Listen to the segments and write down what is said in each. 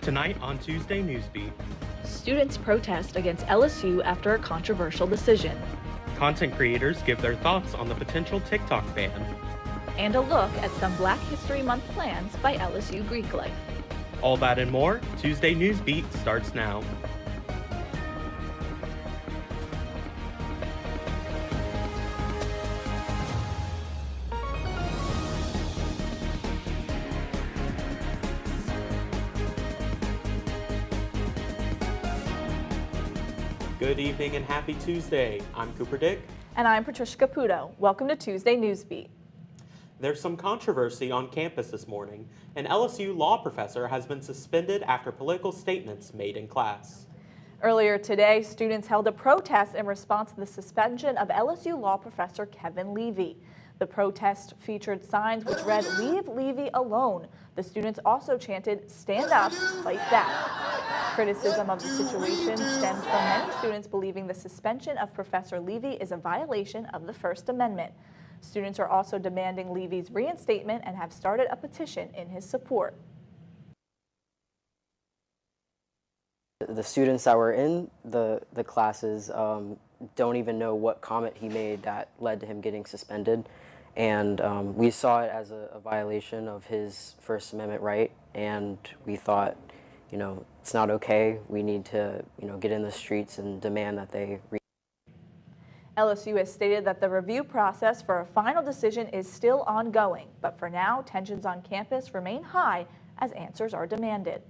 Tonight on Tuesday Newsbeat. Students protest against LSU after a controversial decision. Content creators give their thoughts on the potential TikTok ban. And a look at some Black History Month plans by LSU Greek Life. All that and more, Tuesday Newsbeat starts now. Good evening and happy Tuesday. I'm Cooper Dick. And I'm Patricia Caputo. Welcome to Tuesday Newsbeat. There's some controversy on campus this morning. An LSU law professor has been suspended after political statements made in class. Earlier today, students held a protest in response to the suspension of LSU law professor Kevin Levy. The protest featured signs which read, "Leave Levy alone." The students also chanted, "Stand up, fight back." Criticism of the situation stemmed from many students believing the suspension of Professor Levy is a violation of the First Amendment. Students are also demanding Levy's reinstatement and have started a petition in his support. The students that were in the classes don't even know what comment he made that led to him getting suspended. And we saw it as a violation of his First Amendment right, and we thought, it's not okay. We need to, get in the streets and demand that they LSU has stated that the review process for a final decision is still ongoing, but for now, tensions on campus remain high as answers are demanded.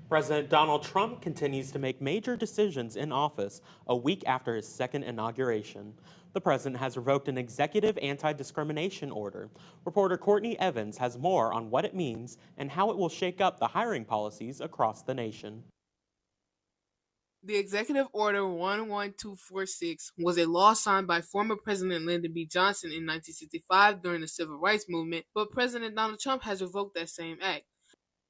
President Donald Trump continues to make major decisions in office a week after his second inauguration. The president has revoked an executive anti-discrimination order. Reporter Courtney Evans has more on what it means and how it will shake up the hiring policies across the nation. The Executive Order 11246 was a law signed by former President Lyndon B. Johnson in 1965 during the Civil Rights Movement, but President Donald Trump has revoked that same act.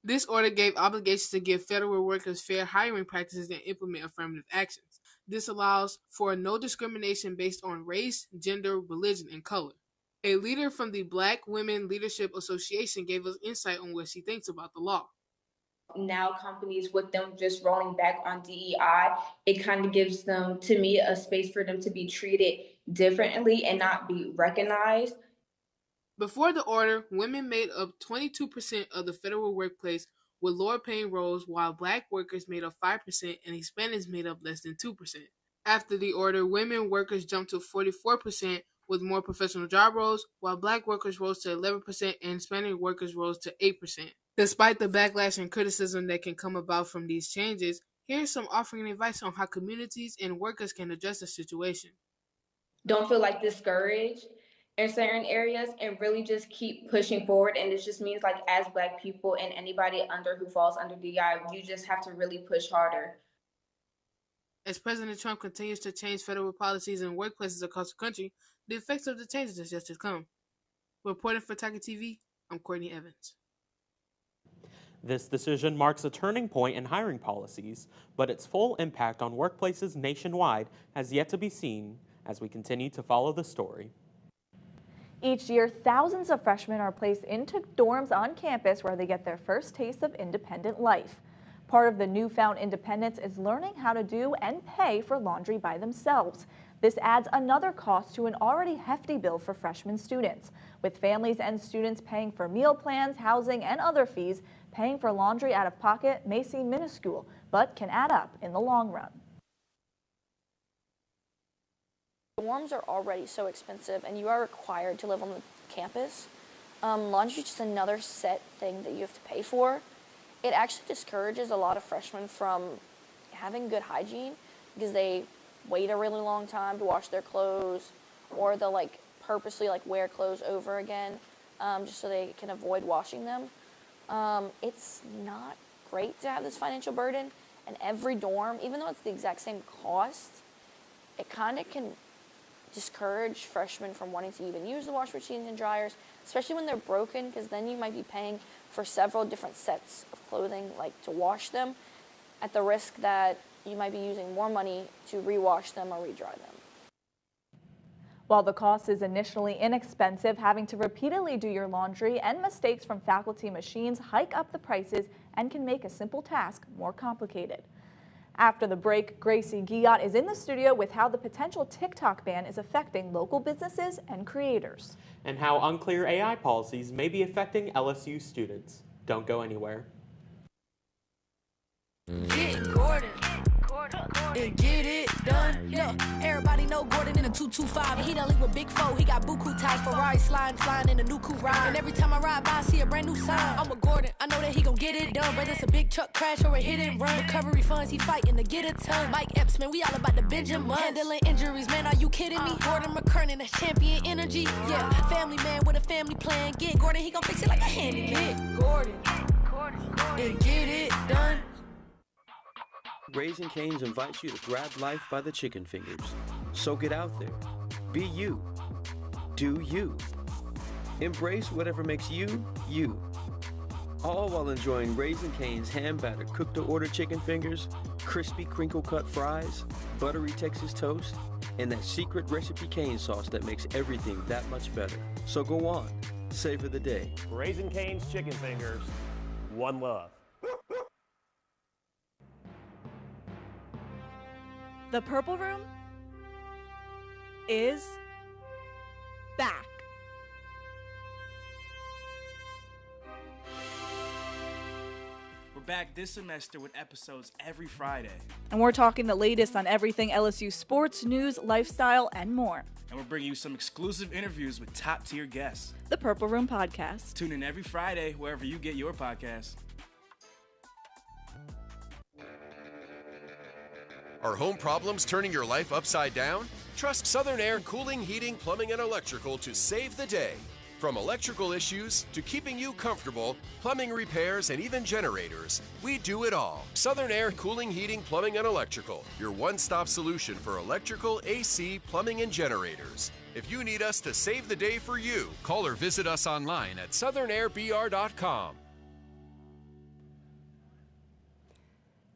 This order gave obligations to give federal workers fair hiring practices and implement affirmative actions. This allows for no discrimination based on race, gender, religion, and color. A leader from the Black Women Leadership Association gave us insight on what she thinks about the law. Now companies, with them just rolling back on DEI, it kind of gives them, to me, a space for them to be treated differently and not be recognized. Before the order, women made up 22% of the federal workplace with lower paying roles, while Black workers made up 5% and Hispanics made up less than 2%. After the order, women workers jumped to 44% with more professional job roles, while Black workers rose to 11% and Hispanic workers rose to 8%. Despite the backlash and criticism that can come about from these changes, here's some offering advice on how communities and workers can address the situation. Don't feel like discouraged in certain areas and really just keep pushing forward. And it just means, like, as Black people and anybody who falls under DEI, you just have to really push harder. As President Trump continues to change federal policies in workplaces across the country, the effects of the changes are just to come. Reporting for Tiger TV, I'm Courtney Evans. This decision marks a turning point in hiring policies, but its full impact on workplaces nationwide has yet to be seen as we continue to follow the story. Each year, thousands of freshmen are placed into dorms on campus where they get their first taste of independent life. Part of the newfound independence is learning how to do and pay for laundry by themselves. This adds another cost to an already hefty bill for freshman students. With families and students paying for meal plans, housing, and other fees, paying for laundry out of pocket may seem minuscule, but can add up in the long run. Dorms are already so expensive, and you are required to live on the campus. Laundry is just another set thing that you have to pay for. It actually discourages a lot of freshmen from having good hygiene because they wait a really long time to wash their clothes, or they'll purposely wear clothes over again just so they can avoid washing them. It's not great to have this financial burden, and every dorm, even though it's the exact same cost, it kind of can discourage freshmen from wanting to even use the wash machines and dryers, especially when they're broken, because then you might be paying for several different sets of clothing to wash them, at the risk that you might be using more money to rewash them or redry them. While the cost is initially inexpensive, having to repeatedly do your laundry and mistakes from faculty machines hike up the prices and can make a simple task more complicated. After the break, Gracie Guillot is in the studio with how the potential TikTok ban is affecting local businesses and creators. And how unclear AI policies may be affecting LSU students. Don't go anywhere. Get Gordon. And get it done. Yeah, everybody know Gordon in a 225. And he done leave with Big Four. He got buku ties, Ferrari flying in a new coupe ride. And every time I ride by, I see a brand new sign. I'm with Gordon. I know that he gon' get it done. Whether it's a big truck crash or a hit and run. Recovery funds, he fighting to get a ton. Mike Epps, man, we all about the Benjamin. Handling injuries, man, are you kidding me? Gordon McKernan, that's champion energy. Yeah, family man with a family plan. Get Gordon, he gon' fix it like a handyman. Get Gordon. And get it done. Raising Cane's invites you to grab life by the chicken fingers. So get out there. Be you. Do you. Embrace whatever makes you, you. All while enjoying Raising Cane's hand-battered cooked-to-order chicken fingers, crispy crinkle-cut fries, buttery Texas toast, and that secret recipe cane sauce that makes everything that much better. So go on. Savor the day. Raising Cane's chicken fingers. One love. The Purple Room is back. We're back this semester with episodes every Friday. And we're talking the latest on everything LSU sports, news, lifestyle, and more. And we're bringing you some exclusive interviews with top-tier guests. The Purple Room Podcast. Tune in every Friday wherever you get your podcasts. Are home problems turning your life upside down? Trust Southern Air Cooling, Heating, Plumbing, and Electrical to save the day. From electrical issues to keeping you comfortable, plumbing repairs, and even generators, we do it all. Southern Air Cooling, Heating, Plumbing, and Electrical, your one-stop solution for electrical, AC, plumbing, and generators. If you need us to save the day for you, call or visit us online at southernairbr.com.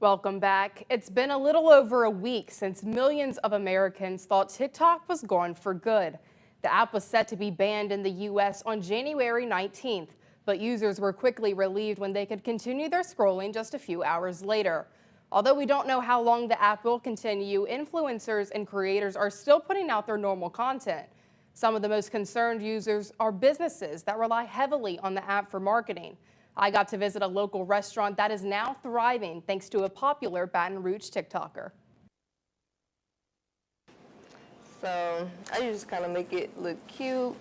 Welcome back. It's been a little over a week since millions of Americans thought TikTok was gone for good. The app was set to be banned in the U.S. on January 19th, but users were quickly relieved when they could continue their scrolling just a few hours later. Although we don't know how long the app will continue, influencers and creators are still putting out their normal content. Some of the most concerned users are businesses that rely heavily on the app for marketing. I got to visit a local restaurant that is now thriving thanks to a popular Baton Rouge TikToker. So I just kind of make it look cute,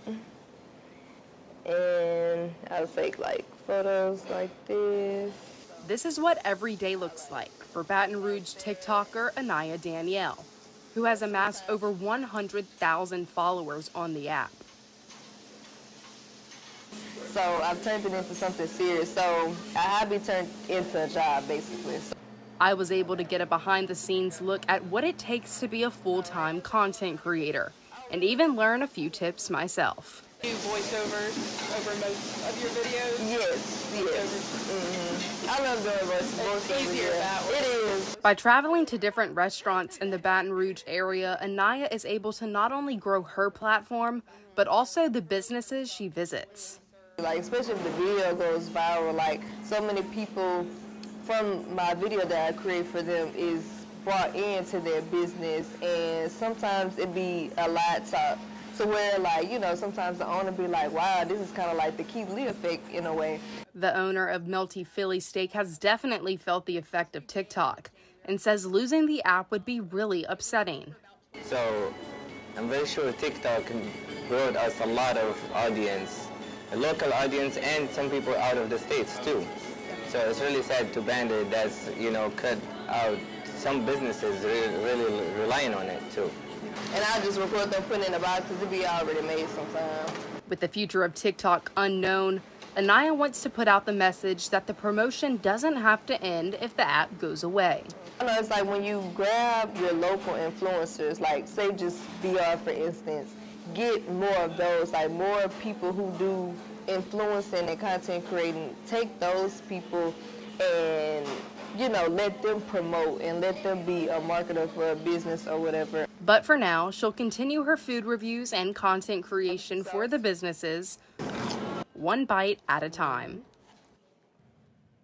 and I'll take like photos like this. This is what every day looks like for Baton Rouge TikToker Anaya Danielle, who has amassed over 100,000 followers on the app. So I've turned it into something serious. So I have it turned into a job, basically. I was able to get a behind-the-scenes look at what it takes to be a full-time content creator, and even learn a few tips myself. Do voiceovers over most of your videos? Yes. I love doing voiceovers. It's easier that way. It is. By traveling to different restaurants in the Baton Rouge area, Anaya is able to not only grow her platform, but also the businesses she visits. Like, especially if the video goes viral, like so many people from my video that I create for them is brought into their business, and sometimes it be a lot to where, like, you know, sometimes the owner be like, wow, this is kind of like the Keith Lee effect in a way. The owner of Melty Philly Steak has definitely felt the effect of TikTok and says losing the app would be really upsetting. So I'm very sure TikTok brought us a lot of audience, a local audience, and some people out of the States too. So it's really sad to ban it. That's, you know, cut out some businesses really relying on it too. And I just record them putting in the box because it be already made sometimes. With the future of TikTok unknown, Anaya wants to put out the message that the promotion doesn't have to end if the app goes away. I know it's like when you grab your local influencers, like say just VR for instance, get more of those, like more people who do influencing and content creating, take those people and, you know, let them promote and let them be a marketer for a business or whatever. But for now, she'll continue her food reviews and content creation for the businesses, one bite at a time.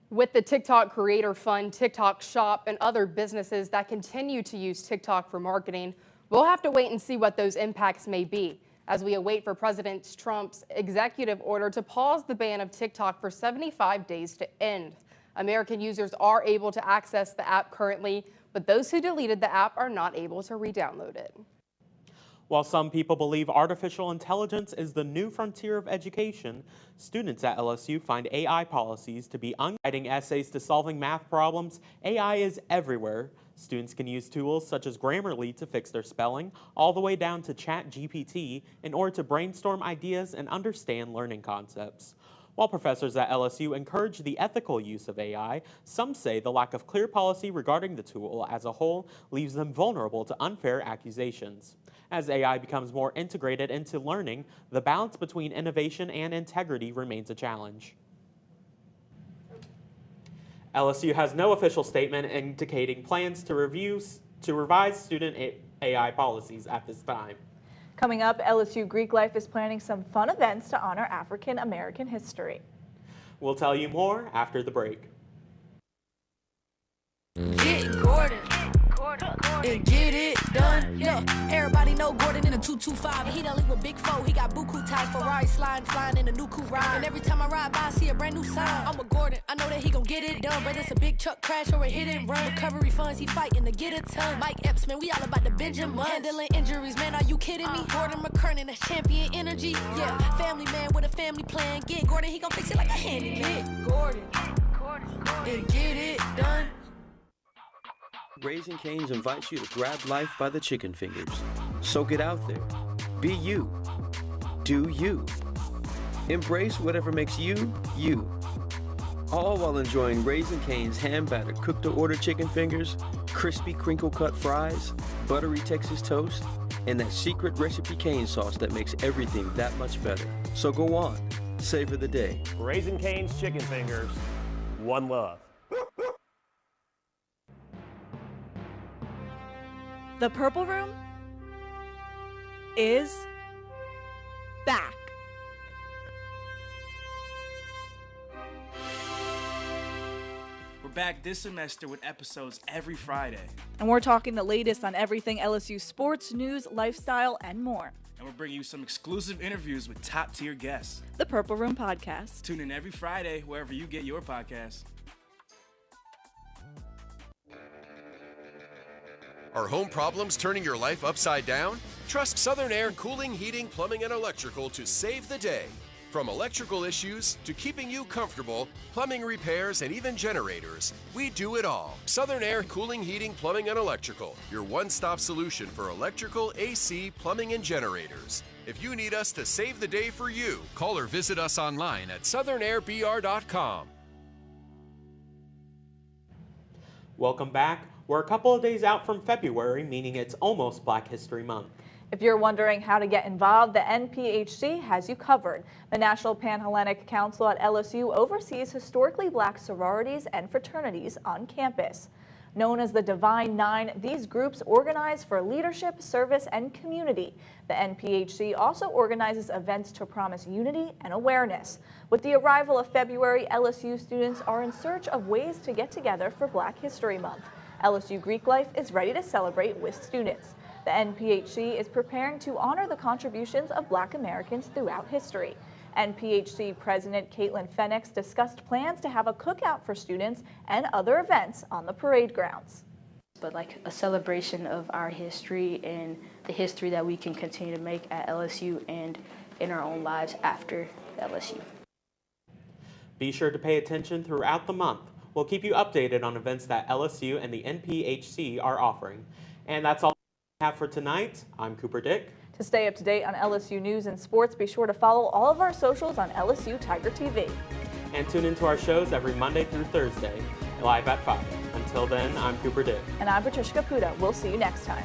With the TikTok Creator Fund, TikTok Shop, and other businesses that continue to use TikTok for marketing, we'll have to wait and see what those impacts may be as we await for President Trump's executive order to pause the ban of TikTok for 75 days to end. American users are able to access the app currently, but those who deleted the app are not able to re-download it. While some people believe artificial intelligence is the new frontier of education, students at LSU find AI policies to be writing essays to solving math problems. AI is everywhere. Students can use tools such as Grammarly to fix their spelling, all the way down to ChatGPT in order to brainstorm ideas and understand learning concepts. While professors at LSU encourage the ethical use of AI, some say the lack of clear policy regarding the tool as a whole leaves them vulnerable to unfair accusations. As AI becomes more integrated into learning, the balance between innovation and integrity remains a challenge. LSU has no official statement indicating plans to revise student AI policies at this time. Coming up, LSU Greek Life is planning some fun events to honor African American history. We'll tell you more after the break. Get Gordon and get it done. Yeah, everybody know Gordon in a 225. He done link with Big Foe. He got buku ties for ride, flying in a new coupe ride. And every time I ride by, I see a brand new sign. I'm with Gordon. I know that he gon' get it done. Whether it's a big truck crash or a hit and run, recovery funds he fighting to get a ton. Mike Epps, man, we all about the Benjamin. Handling injuries, man, are you kidding me? Gordon McKernan, that's champion energy. Yeah, family man with a family plan. Get Gordon, he gon' fix it like a handyman. Get Gordon and get it done. Raising Cane's invites you to grab life by the chicken fingers. So get out there. Be you. Do you. Embrace whatever makes you, you. All while enjoying Raising Cane's hand-battered cooked-to-order chicken fingers, crispy crinkle-cut fries, buttery Texas toast, and that secret recipe cane sauce that makes everything that much better. So go on. Savor the day. Raising Cane's chicken fingers. One love. The Purple Room is back. We're back this semester with episodes every Friday. And we're talking the latest on everything LSU sports, news, lifestyle, and more. And we're bringing you some exclusive interviews with top-tier guests. The Purple Room Podcast. Tune in every Friday wherever you get your podcasts. Are home problems turning your life upside down? Trust Southern Air Cooling, Heating, Plumbing, and Electrical to save the day. From electrical issues to keeping you comfortable, plumbing repairs, and even generators, we do it all. Southern Air Cooling, Heating, Plumbing, and Electrical, your one-stop solution for electrical, AC, plumbing, and generators. If you need us to save the day for you, call or visit us online at southernairbr.com. Welcome back. We're a couple of days out from February, meaning it's almost Black History Month. If you're wondering how to get involved, the NPHC has you covered. The National Pan-Hellenic Council at LSU oversees historically Black sororities and fraternities on campus. Known as the Divine Nine, these groups organize for leadership, service, and community. The NPHC also organizes events to promise unity and awareness. With the arrival of February, LSU students are in search of ways to get together for Black History Month. LSU Greek Life is ready to celebrate with students. The NPHC is preparing to honor the contributions of Black Americans throughout history. NPHC President Caitlin Fenix discussed plans to have a cookout for students and other events on the parade grounds. But like a celebration of our history and the history that we can continue to make at LSU and in our own lives after LSU. Be sure to pay attention throughout the month. We'll keep you updated on events that LSU and the NPHC are offering. And that's all we have for tonight. I'm Cooper Dick. To stay up to date on LSU news and sports, be sure to follow all of our socials on LSU Tiger TV. And tune into our shows every Monday through Thursday, live at 5. Until then, I'm Cooper Dick. And I'm Patricia Caputo. We'll see you next time.